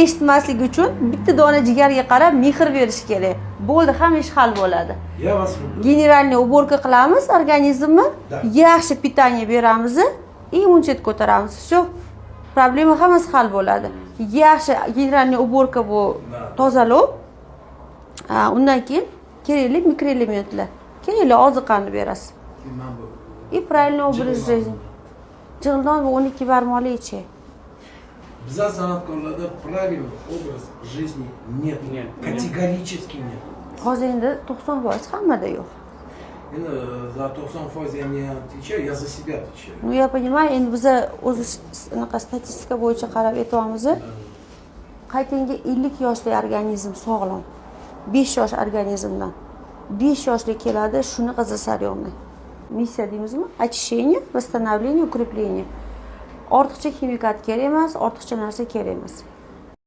eshitmaslik uchun bitta dona jigarga qarab mehr berish kerak. Bo'ldi, hamma ish hal bo'ladi. Я вас люблю. Generalniy уборка qilamiz organizmni, Да. yaxshi pitание beramiz, immunitet ko'taramiz. Всё. Problema hammasi hal bo'ladi. Yaxshi generalniy уборка bu Да. tozalov. Undan keyin kerakli mikroelementlar, kerakli oziqani berasiz. И правильный образ жизни. Jig'ildon bu 12 barmoqli ichak. Bizlar san'atkorlarda правильный образ жизни нет. Нет. Категорически нет. Hozir endi 90% hammada yo'q. За 90% я не отвечаю, я за себя отвечаю. Ну я понимаю, endi biz o'zi anaqa statistika bo'yicha qarab aytyapmiz. Qaytingi 50 yoshli organizm sog'lom. 5 yosh organizmdan 5 yoshli keladi, shuni qizasariyomni. Missiya deymizmi? Очищение, восстановление, укрепление. Ortiqcha ximikat kerak emas, ortiqcha narsa kerak emas.